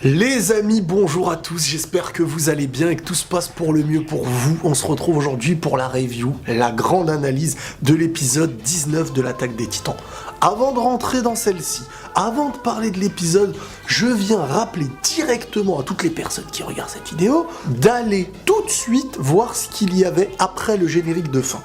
Les amis, bonjour à tous, j'espère que vous allez bien et que tout se passe pour le mieux pour vous. On se retrouve aujourd'hui pour la review, la grande analyse de l'épisode 19 de l'attaque des Titans. Avant de rentrer dans celle-ci, avant de parler de l'épisode, je viens rappeler directement à toutes les personnes qui regardent cette vidéo d'aller tout de suite voir ce qu'il y avait après le générique de fin.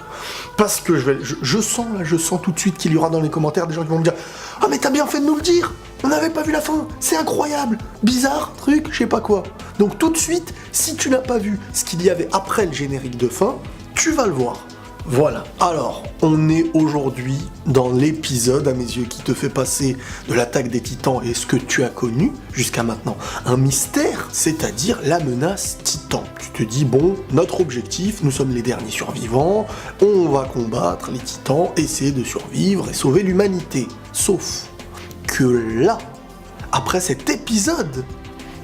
Parce que je sens tout de suite qu'il y aura dans les commentaires des gens qui vont me dire « Ah mais t'as bien fait de nous le dire, on n'avait pas vu la fin, c'est incroyable, bizarre, truc, je sais pas quoi. » Donc tout de suite, si tu n'as pas vu ce qu'il y avait après le générique de fin, tu vas le voir. Voilà, alors, on est aujourd'hui dans l'épisode, à mes yeux, qui te fait passer de l'attaque des Titans et ce que tu as connu jusqu'à maintenant. Un mystère, c'est-à-dire la menace Titan. Tu te dis, bon, notre objectif, nous sommes les derniers survivants, on va combattre les Titans, essayer de survivre et sauver l'humanité. Sauf que là, après cet épisode,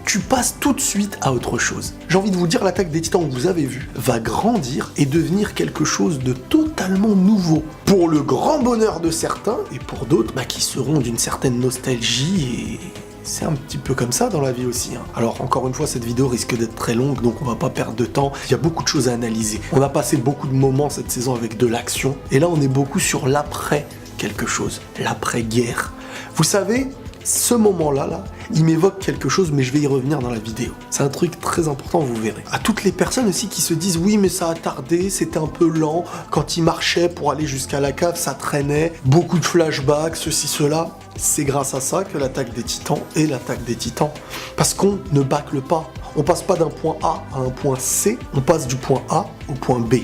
tu passes tout de suite à autre chose. J'ai envie de vous dire, l'attaque des Titans que vous avez vue va grandir et devenir quelque chose de totalement nouveau. Pour le grand bonheur de certains, et pour d'autres qui seront d'une certaine nostalgie, et c'est un petit peu comme ça dans la vie aussi. Alors encore une fois, cette vidéo risque d'être très longue, donc on va pas perdre de temps. Il y a beaucoup de choses à analyser. On a passé beaucoup de moments cette saison avec de l'action, et là on est beaucoup sur l'après quelque chose, l'après-guerre. Vous savez, ce moment-là, il m'évoque quelque chose, mais je vais y revenir dans la vidéo. C'est un truc très important, vous verrez. À toutes les personnes aussi qui se disent « Oui, mais ça a tardé, c'était un peu lent. Quand il marchait pour aller jusqu'à la cave, ça traînait. Beaucoup de flashbacks, ceci, cela. » C'est grâce à ça que l'attaque des Titans est l'attaque des Titans. Parce qu'on ne bâcle pas. On passe pas d'un point A à un point C, on passe du point A au point B.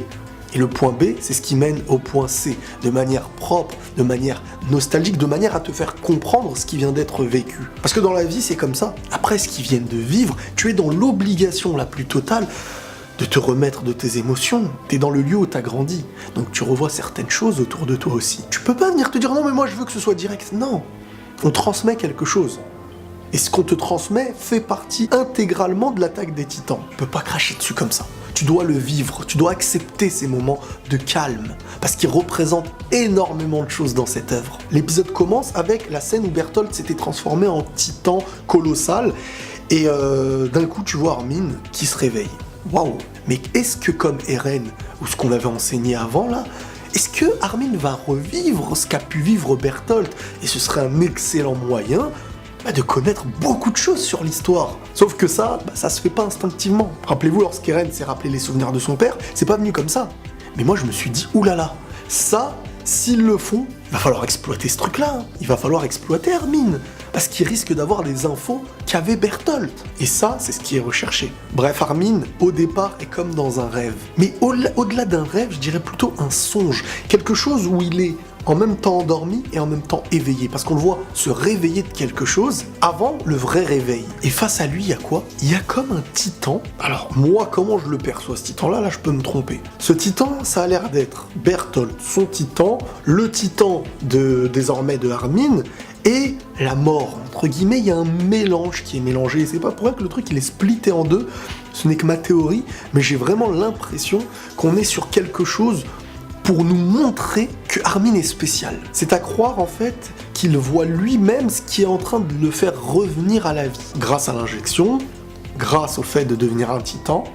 Et le point B, c'est ce qui mène au point C, de manière propre, de manière nostalgique, de manière à te faire comprendre ce qui vient d'être vécu. Parce que dans la vie, c'est comme ça. Après ce qu'ils viennent de vivre, tu es dans l'obligation la plus totale de te remettre de tes émotions. Tu es dans le lieu où tu as grandi. Donc tu revois certaines choses autour de toi aussi. Tu peux pas venir te dire « Non, mais moi je veux que ce soit direct ». Non, on transmet quelque chose. Et ce qu'on te transmet fait partie intégralement de l'attaque des Titans. Tu peux pas cracher dessus comme ça. Tu dois le vivre, tu dois accepter ces moments de calme, parce qu'ils représentent énormément de choses dans cette œuvre. L'épisode commence avec la scène où Bertholdt s'était transformé en titan colossal, et d'un coup tu vois Armin qui se réveille. Waouh! Mais est-ce que comme Eren, ou ce qu'on avait enseigné avant là, est-ce que Armin va revivre ce qu'a pu vivre Bertholdt? Et ce serait un excellent moyen de connaître beaucoup de choses sur l'histoire. Sauf que ça se fait pas instinctivement. Rappelez-vous, lorsqu'Eren s'est rappelé les souvenirs de son père, c'est pas venu comme ça. Mais moi je me suis dit, oulala, ça, s'ils le font, il va falloir exploiter ce truc-là. Il va falloir exploiter Armin. Parce qu'il risque d'avoir des infos qu'avait Bertholdt. Et ça, c'est ce qui est recherché. Bref, Armin, au départ, est comme dans un rêve. Mais au-delà d'un rêve, je dirais plutôt un songe. Quelque chose où il est en même temps endormi et en même temps éveillé. Parce qu'on le voit se réveiller de quelque chose avant le vrai réveil. Et face à lui, il y a quoi? Il y a comme un titan. Alors moi, comment je le perçois ce titan-là? Là, je peux me tromper. Ce titan, ça a l'air d'être Bertholdt, son titan, le titan désormais de Armin, et la mort, entre guillemets. Il y a un mélange qui est mélangé. Et c'est pas pour rien que le truc il est splitté en deux. Ce n'est que ma théorie, mais j'ai vraiment l'impression qu'on est sur quelque chose pour nous montrer que Armin est spécial. C'est à croire en fait qu'il voit lui-même ce qui est en train de le faire revenir à la vie. Grâce à l'injection, grâce au fait de devenir un titan,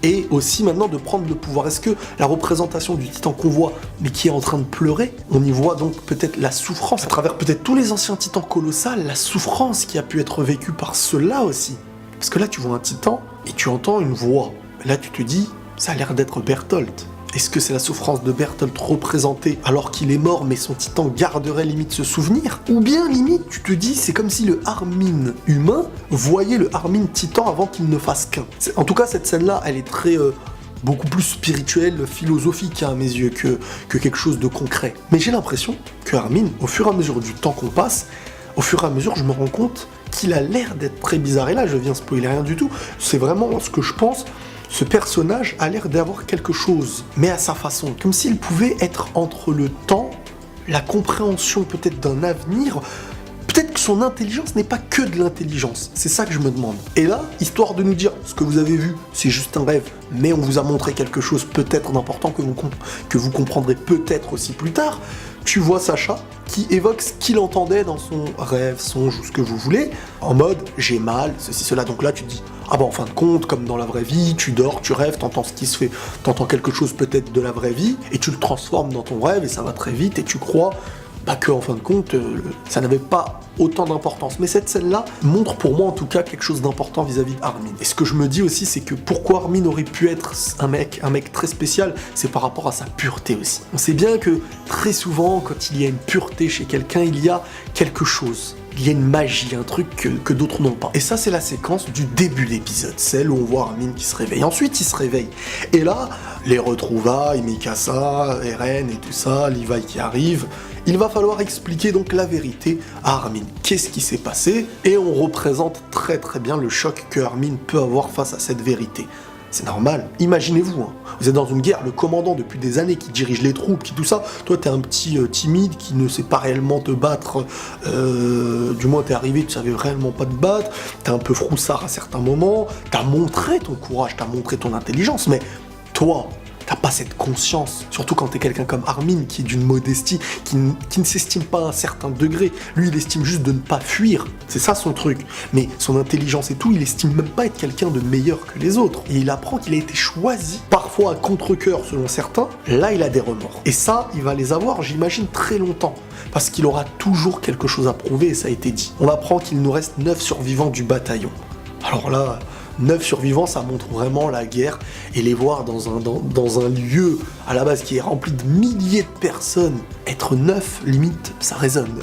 et aussi maintenant de prendre le pouvoir. Est-ce que la représentation du titan qu'on voit, mais qui est en train de pleurer, on y voit donc peut-être la souffrance, à travers peut-être tous les anciens titans colossales, la souffrance qui a pu être vécue par ceux-là aussi. Parce que là tu vois un titan, et tu entends une voix. Là tu te dis, ça a l'air d'être Bertholdt. Est-ce que c'est la souffrance de Bertholdt représentée alors qu'il est mort mais son titan garderait limite ce souvenir? Ou bien limite tu te dis c'est comme si le Armin humain voyait le Armin titan avant qu'il ne fasse qu'un. En tout cas cette scène là elle est très beaucoup plus spirituelle, philosophique à mes yeux que quelque chose de concret. Mais j'ai l'impression que Armin, au fur et à mesure du temps qu'on passe, au fur et à mesure je me rends compte qu'il a l'air d'être très bizarre. Et là je viens spoiler rien du tout, c'est vraiment ce que je pense. Ce personnage a l'air d'avoir quelque chose, mais à sa façon, comme s'il pouvait être entre le temps, la compréhension peut-être d'un avenir, peut-être que son intelligence n'est pas que de l'intelligence, c'est ça que je me demande. Et là, histoire de nous dire, ce que vous avez vu, c'est juste un rêve, mais on vous a montré quelque chose peut-être d'important que vous comprendrez peut-être aussi plus tard, tu vois Sacha qui évoque ce qu'il entendait dans son rêve, songe ou ce que vous voulez, en mode j'ai mal, ceci, cela. Donc là tu te dis, ah bah en fin de compte, comme dans la vraie vie, tu dors, tu rêves, t'entends ce qui se fait, t'entends quelque chose peut-être de la vraie vie, et tu le transformes dans ton rêve, et ça va très vite, et tu crois que en fin de compte, ça n'avait pas autant d'importance. Mais cette scène-là montre pour moi en tout cas quelque chose d'important vis-à-vis d'Armin. Et ce que je me dis aussi, c'est que pourquoi Armin aurait pu être un mec très spécial, c'est par rapport à sa pureté aussi. On sait bien que très souvent, quand il y a une pureté chez quelqu'un, il y a quelque chose. Il y a une magie, un truc que d'autres n'ont pas. Et ça, c'est la séquence du début de l'épisode, celle où on voit Armin qui se réveille. Ensuite, il se réveille. Et là, les retrouvailles, Mikasa, Eren et tout ça, Levi qui arrive, il va falloir expliquer donc la vérité à Armin. Qu'est-ce qui s'est passé? Et on représente très très bien le choc que Armin peut avoir face à cette vérité. C'est normal, imaginez-vous, hein. Vous êtes dans une guerre, le commandant depuis des années qui dirige les troupes, qui tout ça, toi t'es un petit timide qui ne sait pas réellement te battre, du moins t'es arrivé, tu savais réellement pas te battre, t'es un peu froussard à certains moments, t'as montré ton courage, t'as montré ton intelligence, mais toi, t'as pas cette conscience, surtout quand t'es quelqu'un comme Armin qui est d'une modestie, qui ne s'estime pas à un certain degré. Lui, il estime juste de ne pas fuir, c'est ça son truc. Mais son intelligence et tout, il estime même pas être quelqu'un de meilleur que les autres. Et il apprend qu'il a été choisi, parfois à contre-cœur selon certains, là il a des remords. Et ça, il va les avoir, j'imagine, très longtemps. Parce qu'il aura toujours quelque chose à prouver, et ça a été dit. On apprend qu'il nous reste 9 survivants du bataillon. Alors là, 9 survivants, ça montre vraiment la guerre, et les voir dans un lieu à la base qui est rempli de milliers de personnes, être 9, limite, ça résonne.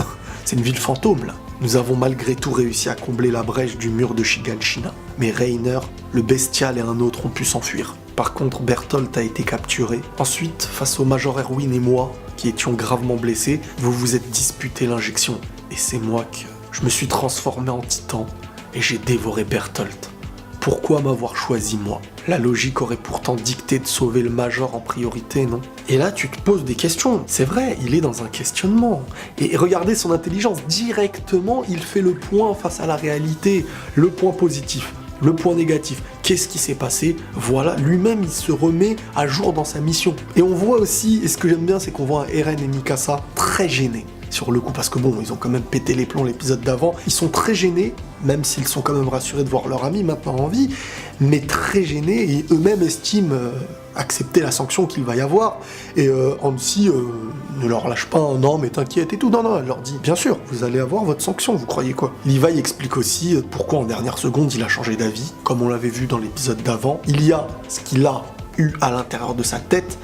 C'est une ville fantôme là. Nous avons malgré tout réussi à combler la brèche du mur de Shiganshina. Mais Reiner, le bestial et un autre ont pu s'enfuir. Par contre, Bertholdt a été capturé. Ensuite, face au Major Erwin et moi, qui étions gravement blessés, vous vous êtes disputé l'injection. Et c'est moi que je me suis transformé en titan, et j'ai dévoré Bertholdt. Pourquoi m'avoir choisi moi? La logique aurait pourtant dicté de sauver le Major en priorité, non? Et là, tu te poses des questions. C'est vrai, il est dans un questionnement. Et regardez son intelligence. Directement, il fait le point face à la réalité. Le point positif, le point négatif. Qu'est-ce qui s'est passé? Voilà, lui-même, il se remet à jour dans sa mission. Et on voit aussi, et ce que j'aime bien, c'est qu'on voit Eren et Mikasa très gênés sur le coup, parce que bon, ils ont quand même pété les plombs l'épisode d'avant, ils sont très gênés, même s'ils sont quand même rassurés de voir leur ami maintenant en vie, mais très gênés, et eux-mêmes estiment accepter la sanction qu'il va y avoir, et Hansi ne leur lâche pas un non mais t'inquiète et tout, non, elle leur dit, bien sûr, vous allez avoir votre sanction, vous croyez quoi? Levi explique aussi pourquoi en dernière seconde il a changé d'avis, comme on l'avait vu dans l'épisode d'avant, il y a ce qu'il a eu à l'intérieur de sa tête,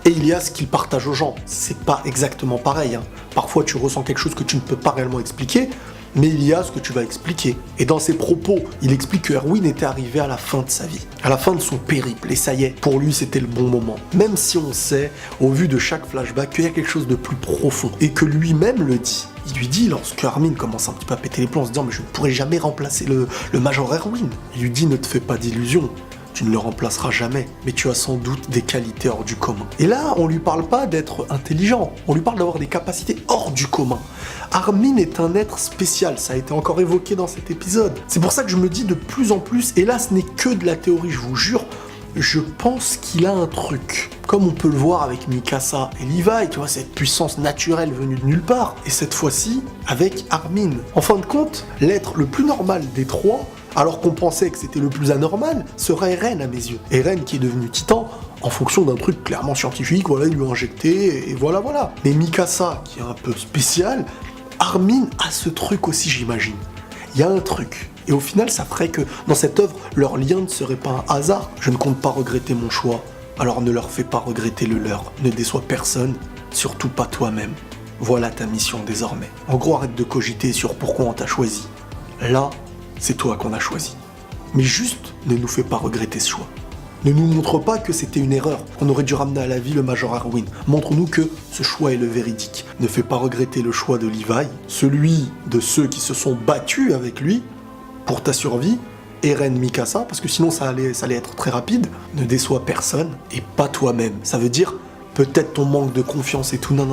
et il y a ce qu'il partage aux gens. C'est pas exactement pareil, hein. Parfois tu ressens quelque chose que tu ne peux pas réellement expliquer, mais il y a ce que tu vas expliquer. Et dans ses propos, il explique que Erwin était arrivé à la fin de sa vie, à la fin de son périple, et ça y est, pour lui c'était le bon moment. Même si on sait, au vu de chaque flashback, qu'il y a quelque chose de plus profond, et que lui-même le dit. Il lui dit, lorsque Armin commence un petit peu à péter les plombs en se disant « mais je ne pourrai jamais remplacer le Major Erwin », il lui dit « ne te fais pas d'illusions. Tu ne le remplaceras jamais, mais tu as sans doute des qualités hors du commun. » Et là, on lui parle pas d'être intelligent, on lui parle d'avoir des capacités hors du commun. Armin est un être spécial, ça a été encore évoqué dans cet épisode. C'est pour ça que je me dis de plus en plus, et là ce n'est que de la théorie, je vous jure, je pense qu'il a un truc. Comme on peut le voir avec Mikasa et Levi, tu vois, cette puissance naturelle venue de nulle part. Et cette fois-ci, avec Armin. En fin de compte, l'être le plus normal des trois, alors qu'on pensait que c'était le plus anormal, serait Eren à mes yeux. Eren qui est devenu titan en fonction d'un truc clairement scientifique, voilà, ils lui ont injecté, et voilà. Mais Mikasa, qui est un peu spécial, Armin a ce truc aussi, j'imagine. Il y a un truc. Et au final, ça ferait que dans cette œuvre, leur lien ne serait pas un hasard. Je ne compte pas regretter mon choix, alors ne leur fais pas regretter le leur. Ne déçois personne, surtout pas toi-même. Voilà ta mission désormais. En gros, arrête de cogiter sur pourquoi on t'a choisi. Là, c'est toi qu'on a choisi. Mais juste, ne nous fais pas regretter ce choix. Ne nous montre pas que c'était une erreur, qu'on aurait dû ramener à la vie le Major Erwin. Montre-nous que ce choix est le véridique. Ne fais pas regretter le choix de Levi, celui de ceux qui se sont battus avec lui pour ta survie, Eren, Mikasa, parce que sinon ça allait être très rapide. Ne déçois personne et pas toi-même. Ça veut dire peut-être ton manque de confiance et tout. Non.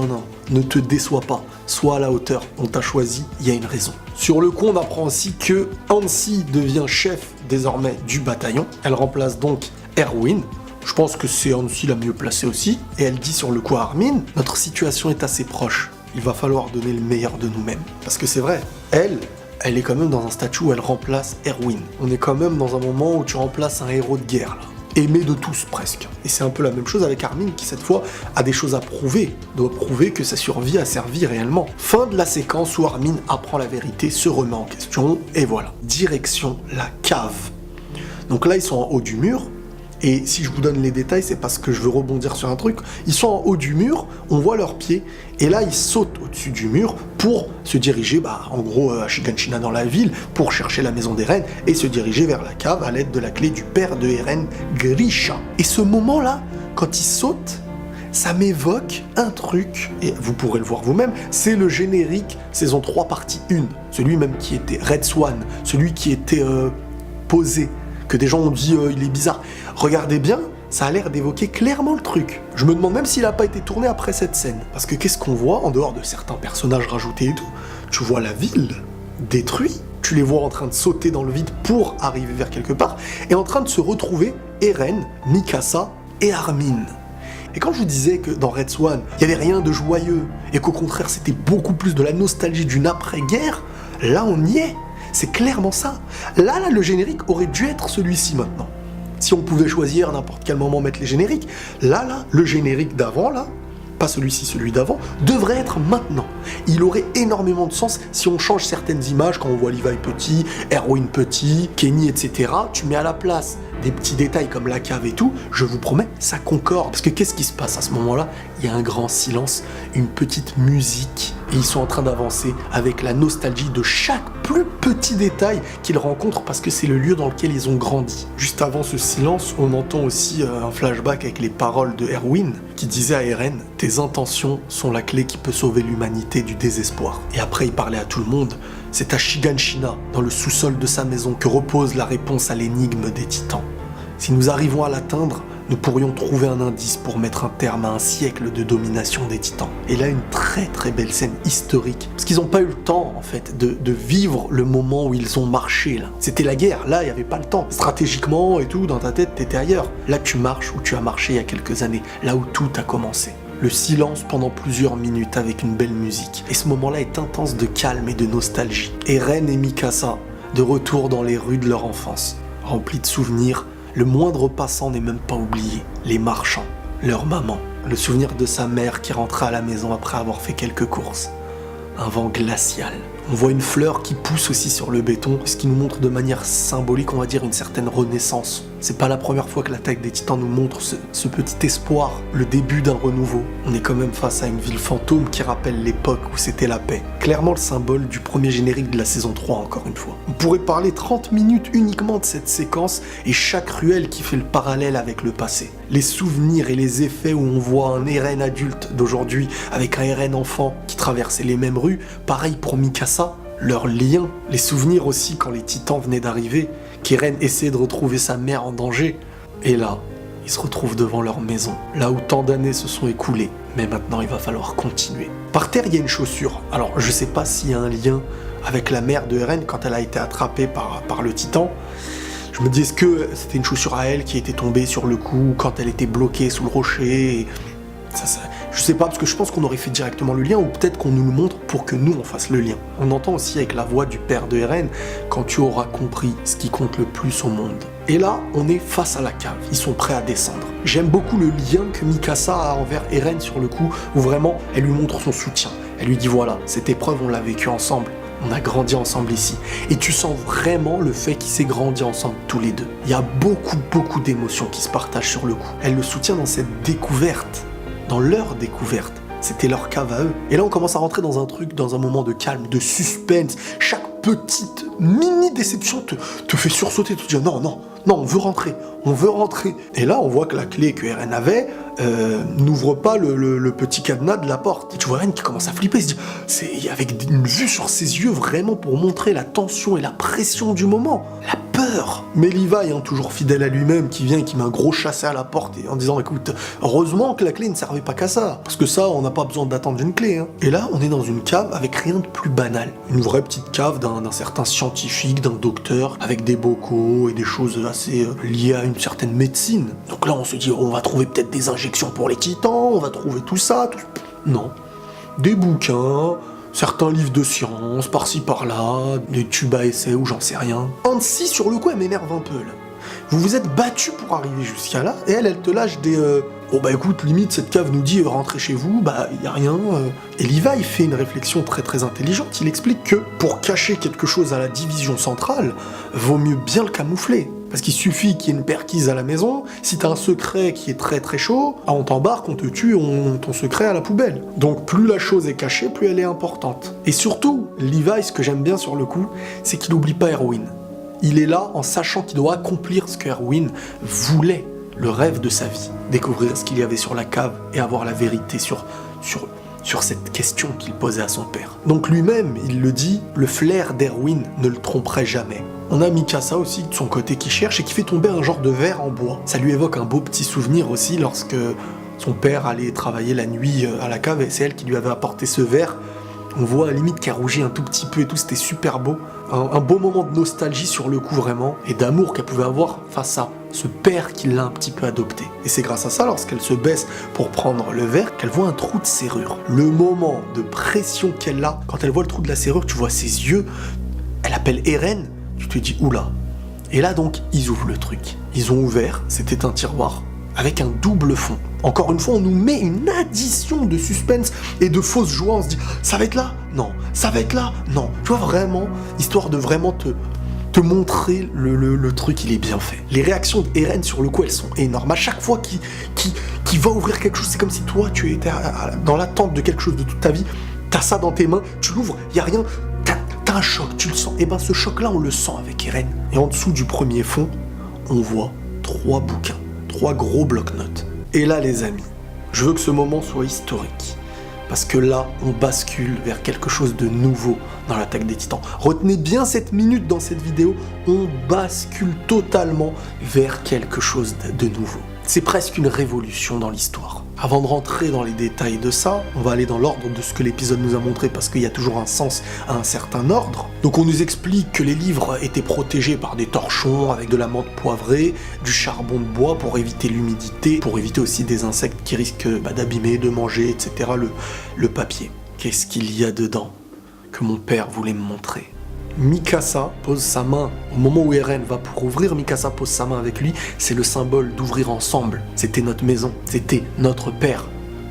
Ne te déçois pas. Sois à la hauteur. On t'a choisi, il y a une raison. Sur le coup, on apprend aussi que Hansi devient chef désormais du bataillon. Elle remplace donc Erwin. Je pense que c'est aussi la mieux placée aussi. Et elle dit sur le coup à Armin, notre situation est assez proche. Il va falloir donner le meilleur de nous-mêmes. Parce que c'est vrai, elle est quand même dans un statut où elle remplace Erwin. On est quand même dans un moment où tu remplaces un héros de guerre, là. Aimé de tous, presque. Et c'est un peu la même chose avec Armin, qui cette fois a des choses à prouver. Doit prouver que sa survie a servi réellement. Fin de la séquence où Armin apprend la vérité, se remet en question, et voilà. Direction la cave. Donc là, ils sont en haut du mur. Et si je vous donne les détails, c'est parce que je veux rebondir sur un truc. Ils sont en haut du mur, on voit leurs pieds, et là ils sautent au-dessus du mur pour se diriger, en gros, à Shiganshina dans la ville, pour chercher la maison d'Eren, et se diriger vers la cave à l'aide de la clé du père de Eren, Grisha. Et ce moment-là, quand ils sautent, ça m'évoque un truc, et vous pourrez le voir vous-même, c'est le générique saison 3 partie 1, celui même qui était Red Swan, celui qui était posé, que des gens ont dit il est bizarre. Regardez bien, ça a l'air d'évoquer clairement le truc. Je me demande même s'il n'a pas été tourné après cette scène. Parce que qu'est-ce qu'on voit, en dehors de certains personnages rajoutés et tout? Tu vois la ville détruite, tu les vois en train de sauter dans le vide pour arriver vers quelque part, et en train de se retrouver Eren, Mikasa et Armin. Et quand je vous disais que dans Red Swan, il n'y avait rien de joyeux, et qu'au contraire c'était beaucoup plus de la nostalgie d'une après-guerre, là on y est. C'est clairement ça. Là, le générique aurait dû être celui-ci maintenant. Si on pouvait choisir à n'importe quel moment mettre les génériques, là, le générique d'avant, là, pas celui-ci, celui d'avant, devrait être maintenant. Il aurait énormément de sens si on change certaines images, quand on voit Levi petit, Erwin petit, Kenny, etc. Tu mets à la place des petits détails comme la cave et tout, je vous promets, ça concorde. Parce que qu'est-ce qui se passe à ce moment-là? Il y a un grand silence, une petite musique, et ils sont en train d'avancer avec la nostalgie de chaque plus petit détail qu'ils rencontrent parce que c'est le lieu dans lequel ils ont grandi. Juste avant ce silence, on entend aussi un flashback avec les paroles de Erwin qui disait à Eren « Tes intentions sont la clé qui peut sauver l'humanité du désespoir. » Et après, il parlait à tout le monde. C'est à Shiganshina, dans le sous-sol de sa maison, que repose la réponse à l'énigme des titans. Si nous arrivons à l'atteindre, nous pourrions trouver un indice pour mettre un terme à un siècle de domination des titans. Et là, une très très belle scène historique. Parce qu'ils n'ont pas eu le temps, en fait, de vivre le moment où ils ont marché, là. C'était la guerre, là, il n'y avait pas le temps. Stratégiquement et tout, dans ta tête, t'étais ailleurs. Là, tu marches où tu as marché il y a quelques années, là où tout a commencé. Le silence pendant plusieurs minutes avec une belle musique. Et ce moment-là est intense de calme et de nostalgie. Eren et Mikasa, de retour dans les rues de leur enfance, remplis de souvenirs. Le moindre passant n'est même pas oublié. Les marchands, leur maman, le souvenir de sa mère qui rentrait à la maison après avoir fait quelques courses. Un vent glacial. On voit une fleur qui pousse aussi sur le béton, ce qui nous montre de manière symbolique, on va dire, une certaine renaissance. C'est pas la première fois que l'attaque des Titans nous montre ce petit espoir, le début d'un renouveau. On est quand même face à une ville fantôme qui rappelle l'époque où c'était la paix. Clairement le symbole du premier générique de la saison 3, encore une fois. On pourrait parler 30 minutes uniquement de cette séquence et chaque ruelle qui fait le parallèle avec le passé. Les souvenirs et les effets où on voit un Eren adulte d'aujourd'hui avec un Eren enfant qui traversait les mêmes rues, pareil pour Mikasa, leurs liens, les souvenirs aussi quand les Titans venaient d'arriver, qu'Eren essaie de retrouver sa mère en danger. Et là, ils se retrouvent devant leur maison, là où tant d'années se sont écoulées. Mais maintenant, il va falloir continuer. Par terre, il y a une chaussure. Alors, je sais pas s'il y a un lien avec la mère de Eren quand elle a été attrapée par le Titan. Je me dis, est-ce que c'était une chaussure à elle qui était tombée sur le cou quand elle était bloquée sous le rocher et je sais pas, parce que je pense qu'on aurait fait directement le lien, ou peut-être qu'on nous le montre pour que nous on fasse le lien. On entend aussi avec la voix du père de Eren, quand tu auras compris ce qui compte le plus au monde. Et là, on est face à la cave, ils sont prêts à descendre. J'aime beaucoup le lien que Mikasa a envers Eren sur le coup, où vraiment elle lui montre son soutien. Elle lui dit voilà, cette épreuve on l'a vécue ensemble. On a grandi ensemble ici. Et tu sens vraiment le fait qu'ils s'est grandi ensemble tous les deux. Il y a beaucoup d'émotions qui se partagent sur le coup. Elle le soutient dans cette découverte. Dans leur découverte. C'était leur cave à eux. Et là, on commence à rentrer dans un truc, dans un moment de calme, de suspense. Chaque petite mini déception te fait sursauter, te dire non, on veut rentrer. Et là, on voit que la clé que Eren avait n'ouvre pas le petit cadenas de la porte. Et tu vois Eren qui commence à flipper, il se dit, avec une vue sur ses yeux vraiment pour montrer la tension et la pression du moment. La peur. Mais Levi, toujours fidèle à lui-même, qui vient et qui met un gros chassé à la porte et en disant écoute, heureusement que la clé ne servait pas qu'à ça, parce que ça, on n'a pas besoin d'attendre une clé. Et là, on est dans une cave avec rien de plus banal. Une vraie petite cave d'un d'un certain scientifique, d'un docteur, avec des bocaux et des choses assez liées à une certaine médecine. Donc là, on se dit, on va trouver peut-être des injections pour les titans, on va trouver tout ça. Non. Des bouquins, certains livres de science, par-ci par-là, des tubes à essai ou j'en sais rien. Hansi, sur le coup, elle m'énerve un peu, là. Vous vous êtes battu pour arriver jusqu'à là, et elle te lâche des... Oh bah écoute, limite, cette cave nous dit rentrez chez vous, bah y a rien. Et Levi fait une réflexion très très intelligente, il explique que pour cacher quelque chose à la division centrale, vaut mieux bien le camoufler. Parce qu'il suffit qu'il y ait une perquise à la maison, si t'as un secret qui est très très chaud, on t'embarque, on te tue, ton secret à la poubelle. Donc plus la chose est cachée, plus elle est importante. Et surtout, Levi, ce que j'aime bien sur le coup, c'est qu'il n'oublie pas Erwin. Il est là en sachant qu'il doit accomplir ce que Erwin voulait, le rêve de sa vie. Découvrir ce qu'il y avait sur la cave et avoir la vérité sur cette question qu'il posait à son père. Donc lui-même, il le dit, le flair d'Erwin ne le tromperait jamais. On a Mikasa aussi, de son côté, qui cherche et qui fait tomber un genre de verre en bois. Ça lui évoque un beau petit souvenir aussi lorsque son père allait travailler la nuit à la cave et c'est elle qui lui avait apporté ce verre. On voit à la limite qu'elle rougit un tout petit peu et tout, c'était super beau. Un beau moment de nostalgie sur le coup vraiment, et d'amour qu'elle pouvait avoir face à ce père qui l'a un petit peu adopté. Et c'est grâce à ça, lorsqu'elle se baisse pour prendre le verre, qu'elle voit un trou de serrure. Le moment de pression qu'elle a, quand elle voit le trou de la serrure, tu vois ses yeux, elle appelle Eren, tu te dis oula. Et là donc, ils ouvrent le truc. Ils ont ouvert, c'était un tiroir, avec un double fond. Encore une fois, on nous met une addition de suspense et de fausse joie. On se dit, ça va être là? Non. Ça va être là? Non. Tu vois, vraiment, histoire de vraiment te montrer le truc, il est bien fait. Les réactions d'Eren, sur le coup, elles sont énormes. À chaque fois qu'il va ouvrir quelque chose, c'est comme si toi, tu étais dans l'attente de quelque chose de toute ta vie. T'as ça dans tes mains, tu l'ouvres, il n'y a rien. T'as un choc, tu le sens. Et ben, ce choc-là, on le sent avec Eren. Et en dessous du premier fond, on voit 3 bouquins. 3 gros bloc-notes. Et là, les amis, je veux que ce moment soit historique. Parce que là, on bascule vers quelque chose de nouveau dans l'attaque des Titans. Retenez bien cette minute dans cette vidéo, on bascule totalement vers quelque chose de nouveau. C'est presque une révolution dans l'histoire. Avant de rentrer dans les détails de ça, on va aller dans l'ordre de ce que l'épisode nous a montré parce qu'il y a toujours un sens à un certain ordre. Donc on nous explique que les livres étaient protégés par des torchons avec de la menthe poivrée, du charbon de bois pour éviter l'humidité, pour éviter aussi des insectes qui risquent d'abîmer, de manger, etc. le papier. Qu'est-ce qu'il y a dedans que mon père voulait me montrer ? Mikasa pose sa main, au moment où Eren va pour ouvrir, Mikasa pose sa main avec lui, c'est le symbole d'ouvrir ensemble. C'était notre maison, c'était notre père.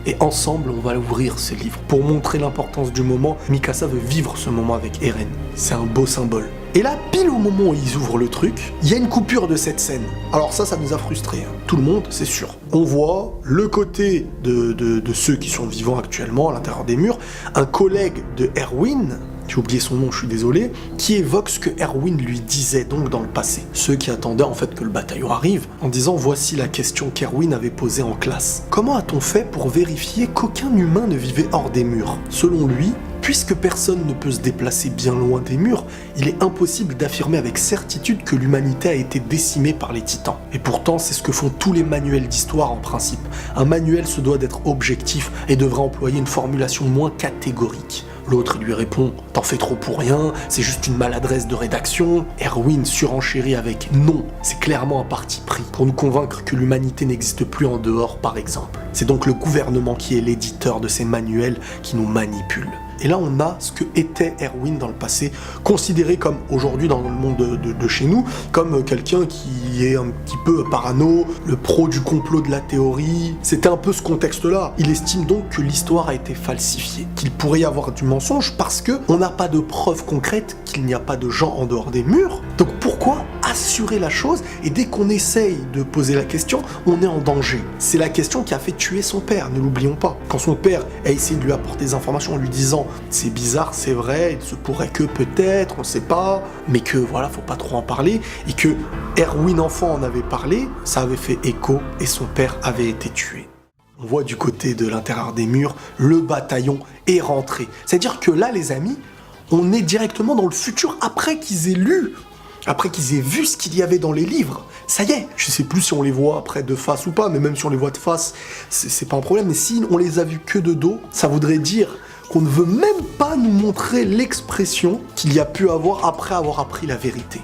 Et ensemble, on va ouvrir ce livre. Pour montrer l'importance du moment, Mikasa veut vivre ce moment avec Eren. C'est un beau symbole. Et là, pile au moment où ils ouvrent le truc, il y a une coupure de cette scène. Alors ça nous a frustrés. Tout le monde, c'est sûr. On voit le côté de ceux qui sont vivants actuellement à l'intérieur des murs, un collègue de Erwin, j'ai oublié son nom, je suis désolé, qui évoque ce que Erwin lui disait donc dans le passé. Ceux qui attendaient en fait que le bataillon arrive, en disant voici la question qu'Erwin avait posée en classe. Comment a-t-on fait pour vérifier qu'aucun humain ne vivait hors des murs ? Selon lui, puisque personne ne peut se déplacer bien loin des murs, il est impossible d'affirmer avec certitude que l'humanité a été décimée par les titans. Et pourtant, c'est ce que font tous les manuels d'histoire en principe. Un manuel se doit d'être objectif et devrait employer une formulation moins catégorique. L'autre lui répond « T'en fais trop pour rien, c'est juste une maladresse de rédaction ». Erwin surenchérit avec « Non, c'est clairement un parti pris pour nous convaincre que l'humanité n'existe plus en dehors, par exemple. C'est donc le gouvernement qui est l'éditeur de ces manuels qui nous manipule. » Et là, on a ce que était Erwin dans le passé, considéré comme, aujourd'hui dans le monde de chez nous, comme quelqu'un qui est un petit peu parano, le pro du complot de la théorie. C'était un peu ce contexte-là. Il estime donc que l'histoire a été falsifiée, qu'il pourrait y avoir du mensonge parce qu'on n'a pas de preuves concrètes qu'il n'y a pas de gens en dehors des murs. Donc pourquoi assurer la chose et dès qu'on essaye de poser la question, on est en danger. C'est la question qui a fait tuer son père, ne l'oublions pas. Quand son père a essayé de lui apporter des informations en lui disant « c'est bizarre, c'est vrai, il se pourrait que peut-être, on sait pas, mais que voilà, faut pas trop en parler » et que Erwin enfant en avait parlé, ça avait fait écho et son père avait été tué. On voit du côté de l'intérieur des murs, le bataillon est rentré. C'est-à-dire que là, les amis, on est directement dans le futur après qu'ils aient lu, après qu'ils aient vu ce qu'il y avait dans les livres. Ça y est, je sais plus si on les voit après de face ou pas, mais même si on les voit de face, c'est pas un problème. Mais si on les a vus que de dos, ça voudrait dire qu'on ne veut même pas nous montrer l'expression qu'il y a pu avoir après avoir appris la vérité.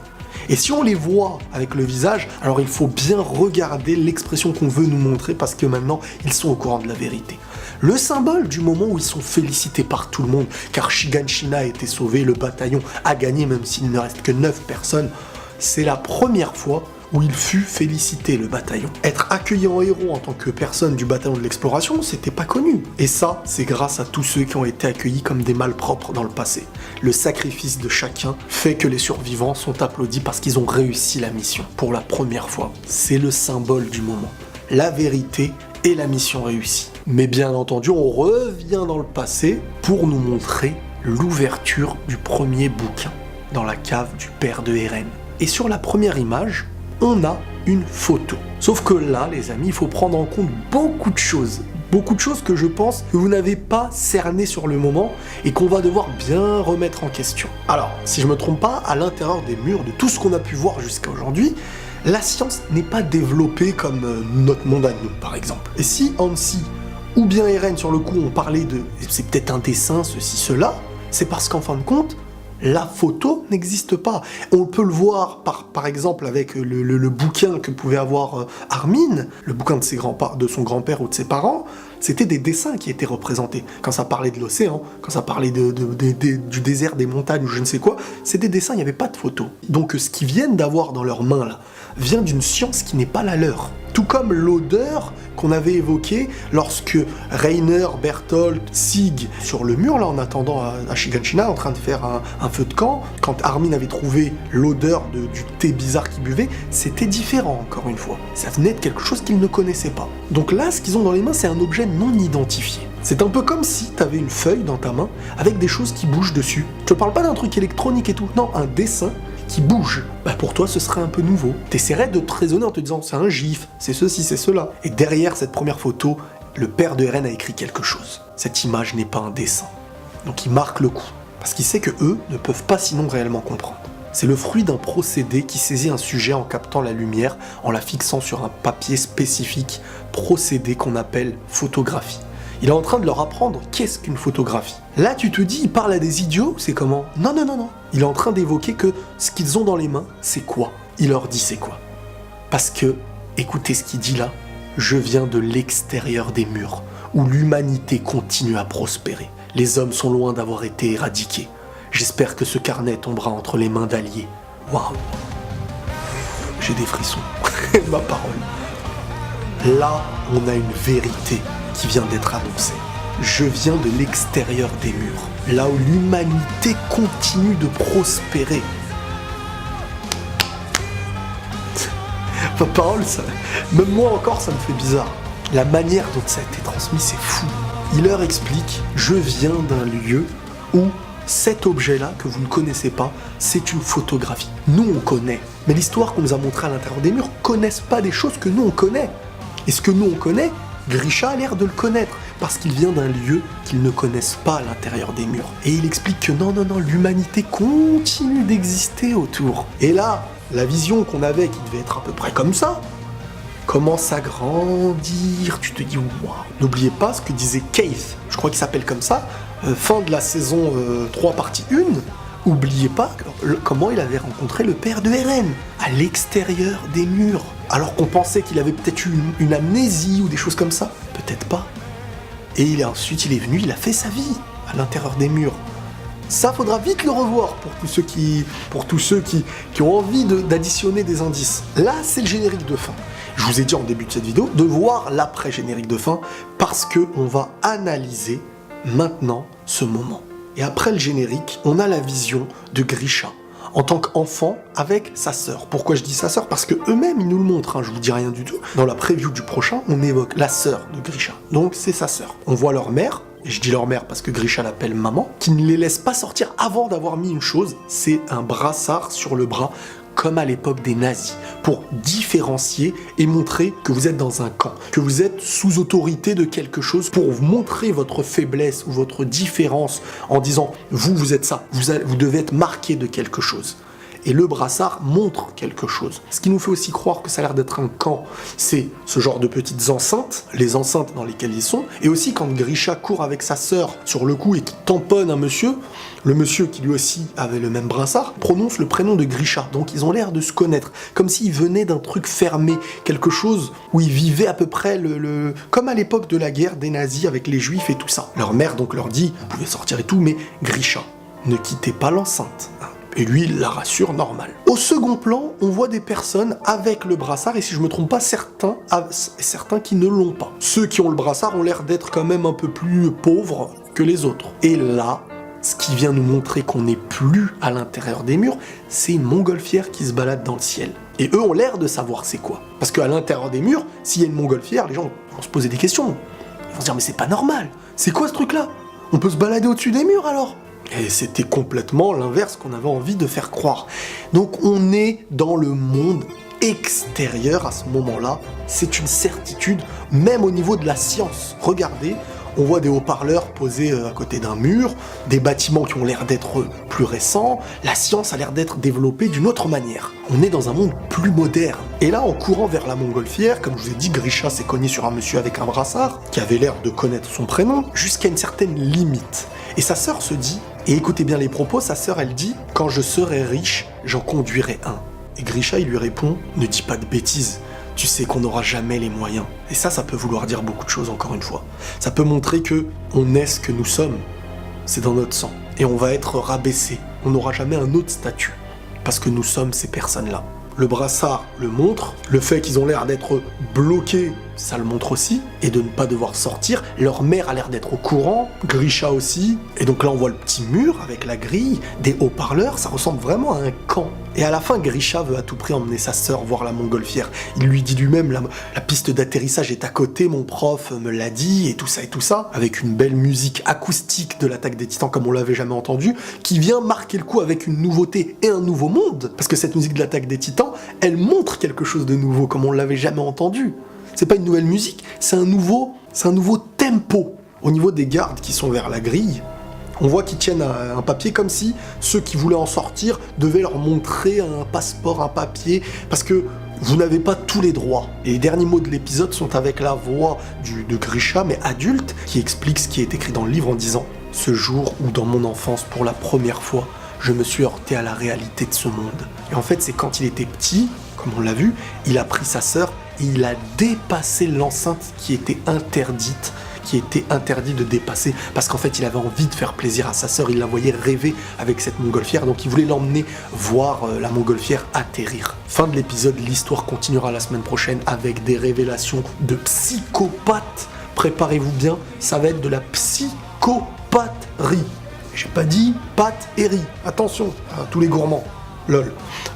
Et si on les voit avec le visage, alors il faut bien regarder l'expression qu'on veut nous montrer parce que maintenant, ils sont au courant de la vérité. Le symbole du moment où ils sont félicités par tout le monde, car Shiganshina a été sauvé, le bataillon a gagné même s'il ne reste que 9 personnes, c'est la première fois où il fut félicité, le bataillon. Être accueilli en héros en tant que personne du bataillon de l'exploration, c'était pas connu. Et ça, c'est grâce à tous ceux qui ont été accueillis comme des malpropres dans le passé. Le sacrifice de chacun fait que les survivants sont applaudis parce qu'ils ont réussi la mission pour la première fois. C'est le symbole du moment. La vérité et la mission réussie. Mais bien entendu, on revient dans le passé pour nous montrer l'ouverture du premier bouquin dans la cave du père de Eren. Et sur la première image, on a une photo. Sauf que là, les amis, il faut prendre en compte beaucoup de choses. Beaucoup de choses que je pense que vous n'avez pas cernées sur le moment et qu'on va devoir bien remettre en question. Alors, si je me trompe pas, à l'intérieur des murs de tout ce qu'on a pu voir jusqu'à aujourd'hui, la science n'est pas développée comme notre monde à nous, par exemple. Et si Hansi ou bien Eren, sur le coup, ont parlé de « c'est peut-être un dessin, ceci, cela », c'est parce qu'en fin de compte, la photo n'existe pas. On peut le voir par exemple avec le bouquin que pouvait avoir Armin, le bouquin de son grand-père ou de ses parents, c'était des dessins qui étaient représentés. Quand ça parlait de l'océan, quand ça parlait du désert, des montagnes ou je ne sais quoi, c'est des dessins, il n'y avait pas de photos. Donc ce qu'ils viennent d'avoir dans leurs mains là, vient d'une science qui n'est pas la leur. Tout comme l'odeur qu'on avait évoquée lorsque Reiner, Bertholdt, Sig, sur le mur, là, en attendant à Shiganshina, en train de faire un feu de camp, quand Armin avait trouvé l'odeur du thé bizarre qu'il buvait, c'était différent, encore une fois. Ça venait de quelque chose qu'ils ne connaissaient pas. Donc là, ce qu'ils ont dans les mains, c'est un objet non identifié. C'est un peu comme si tu avais une feuille dans ta main avec des choses qui bougent dessus. Je te parle pas d'un truc électronique et tout, non, un dessin qui bouge, bah pour toi ce serait un peu nouveau. T'essaierais de te raisonner en te disant c'est un gif, c'est ceci, c'est cela. Et derrière cette première photo, le père de Eren a écrit quelque chose. Cette image n'est pas un dessin. Donc il marque le coup, parce qu'il sait que eux ne peuvent pas sinon réellement comprendre. C'est le fruit d'un procédé qui saisit un sujet en captant la lumière, en la fixant sur un papier spécifique, procédé qu'on appelle photographie. Il est en train de leur apprendre qu'est-ce qu'une photographie. Là, tu te dis, il parle à des idiots, c'est comment? Non. Il est en train d'évoquer que ce qu'ils ont dans les mains, c'est quoi? Il leur dit c'est quoi? Parce que, écoutez ce qu'il dit là, je viens de l'extérieur des murs, où l'humanité continue à prospérer. Les hommes sont loin d'avoir été éradiqués. J'espère que ce carnet tombera entre les mains d'alliés. Waouh! J'ai des frissons. Ma parole. Là, on a une vérité qui vient d'être annoncé. Je viens de l'extérieur des murs, là où l'humanité continue de prospérer. Ma parole, ça, même moi encore, ça me fait bizarre. La manière dont ça a été transmis, c'est fou. Il leur explique, je viens d'un lieu où cet objet-là, que vous ne connaissez pas, c'est une photographie. Nous, on connaît. Mais l'histoire qu'on nous a montrée à l'intérieur des murs connaissent pas des choses que nous, on connaît. Et ce que nous, on connaît, Grisha a l'air de le connaître, parce qu'il vient d'un lieu qu'ils ne connaissent pas à l'intérieur des murs. Et il explique que non, l'humanité continue d'exister autour. Et là, la vision qu'on avait, qui devait être à peu près comme ça, commence à grandir. Tu te dis, waouh. N'oubliez pas ce que disait Keith, je crois qu'il s'appelle comme ça, fin de la saison 3 partie 1, oubliez pas comment il avait rencontré le père de Eren, à l'extérieur des murs. Alors qu'on pensait qu'il avait peut-être eu une amnésie ou des choses comme ça. Peut-être pas. Et ensuite il est venu, il a fait sa vie à l'intérieur des murs. Ça, faudra vite le revoir pour tous ceux qui ont envie d'additionner des indices. Là, c'est le générique de fin. Je vous ai dit en début de cette vidéo de voir l'après-générique de fin parce qu'on va analyser maintenant ce moment. Et après le générique, on a la vision de Grisha en tant qu'enfant avec sa sœur. Pourquoi je dis sa sœur? Parce que eux-mêmes, ils nous le montrent, hein, je vous dis rien du tout. Dans la preview du prochain, on évoque la sœur de Grisha. Donc c'est sa sœur. On voit leur mère, et je dis leur mère parce que Grisha l'appelle maman, qui ne les laisse pas sortir avant d'avoir mis une chose, c'est un brassard sur le bras, comme à l'époque des nazis, pour différencier et montrer que vous êtes dans un camp, que vous êtes sous autorité de quelque chose, pour vous montrer votre faiblesse ou votre différence en disant vous êtes ça, vous devez être marqué de quelque chose. et le brassard montre quelque chose. Ce qui nous fait aussi croire que ça a l'air d'être un camp, c'est ce genre de petites enceintes, les enceintes dans lesquelles ils sont, et aussi quand Grisha court avec sa sœur sur le cou et qui tamponne un monsieur, le monsieur qui lui aussi avait le même brassard, prononce le prénom de Grisha, donc ils ont l'air de se connaître, comme s'ils venaient d'un truc fermé, quelque chose où ils vivaient à peu près comme à l'époque de la guerre des nazis avec les juifs et tout ça. Leur mère donc leur dit, vous pouvez sortir et tout, mais Grisha, ne quittez pas l'enceinte. Et lui, il la rassure normal. Au second plan, on voit des personnes avec le brassard, et si je me trompe pas, certains qui ne l'ont pas. Ceux qui ont le brassard ont l'air d'être quand même un peu plus pauvres que les autres. Et là, ce qui vient nous montrer qu'on n'est plus à l'intérieur des murs, c'est une montgolfière qui se balade dans le ciel. Et eux ont l'air de savoir c'est quoi. Parce qu'à l'intérieur des murs, s'il y a une montgolfière, les gens vont se poser des questions. Ils vont se dire, mais c'est pas normal. C'est quoi ce truc-là? On peut se balader au-dessus des murs alors? Et c'était complètement l'inverse qu'on avait envie de faire croire. Donc on est dans le monde extérieur à ce moment-là. C'est une certitude, même au niveau de la science. Regardez, on voit des haut-parleurs posés à côté d'un mur, des bâtiments qui ont l'air d'être plus récents, la science a l'air d'être développée d'une autre manière. On est dans un monde plus moderne. Et là, en courant vers la montgolfière, comme je vous ai dit, Grisha s'est cogné sur un monsieur avec un brassard, qui avait l'air de connaître son prénom, jusqu'à une certaine limite. Et sa sœur se dit, et écoutez bien les propos, sa sœur elle dit « Quand je serai riche, j'en conduirai un ». Et Grisha il lui répond « Ne dis pas de bêtises, tu sais qu'on n'aura jamais les moyens ». Et ça peut vouloir dire beaucoup de choses encore une fois. Ça peut montrer que on est ce que nous sommes, c'est dans notre sang. Et on va être rabaissé, on n'aura jamais un autre statut, parce que nous sommes ces personnes-là. Le brassard le montre, le fait qu'ils ont l'air d'être bloqués, ça le montre aussi, et de ne pas devoir sortir. Leur mère a l'air d'être au courant, Grisha aussi, et donc là on voit le petit mur avec la grille, des haut-parleurs, ça ressemble vraiment à un camp. Et à la fin, Grisha veut à tout prix emmener sa sœur voir la montgolfière. Il lui dit lui-même, la piste d'atterrissage est à côté, mon prof me l'a dit, et tout ça, avec une belle musique acoustique de l'attaque des Titans comme on l'avait jamais entendu, qui vient marquer le coup avec une nouveauté et un nouveau monde, parce que cette musique de l'attaque des Titans, elle montre quelque chose de nouveau comme on l'avait jamais entendu. C'est pas une nouvelle musique, c'est un nouveau tempo. Au niveau des gardes qui sont vers la grille, on voit qu'ils tiennent un papier comme si ceux qui voulaient en sortir devaient leur montrer un passeport, un papier, parce que vous n'avez pas tous les droits. Et les derniers mots de l'épisode sont avec la voix de Grisha, mais adulte, qui explique ce qui est écrit dans le livre en disant « Ce jour où dans mon enfance, pour la première fois, je me suis heurté à la réalité de ce monde. » Et en fait, c'est quand il était petit, comme on l'a vu, il a pris sa sœur et il a dépassé l'enceinte qui était interdite, qui était interdit de dépasser, parce qu'en fait il avait envie de faire plaisir à sa sœur, il la voyait rêver avec cette montgolfière, donc il voulait l'emmener voir la montgolfière atterrir. Fin de l'épisode, l'histoire continuera la semaine prochaine avec des révélations de psychopathes. Préparez-vous bien, ça va être de la psychopaterie. J'ai pas dit pâte et riz, attention à tous les gourmands, lol.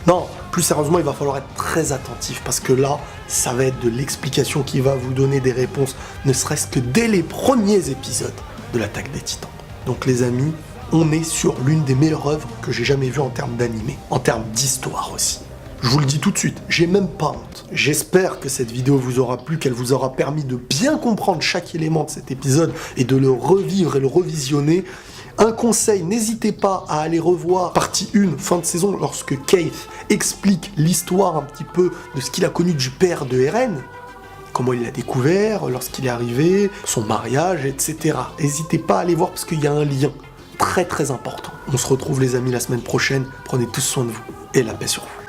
Non, plus sérieusement, il va falloir être très attentif parce que là, ça va être de l'explication qui va vous donner des réponses, ne serait-ce que dès les premiers épisodes de l'attaque des Titans. Donc les amis, on est sur l'une des meilleures œuvres que j'ai jamais vues en termes d'animé, en termes d'histoire aussi. Je vous le dis tout de suite, j'ai même pas honte. J'espère que cette vidéo vous aura plu, qu'elle vous aura permis de bien comprendre chaque élément de cet épisode et de le revivre et le revisionner. Un conseil, n'hésitez pas à aller revoir partie 1, fin de saison, lorsque Keith explique l'histoire un petit peu de ce qu'il a connu du père de Eren, comment il l'a découvert, lorsqu'il est arrivé, son mariage, etc. N'hésitez pas à aller voir parce qu'il y a un lien très très important. On se retrouve les amis la semaine prochaine, prenez tous soin de vous et la paix sur vous.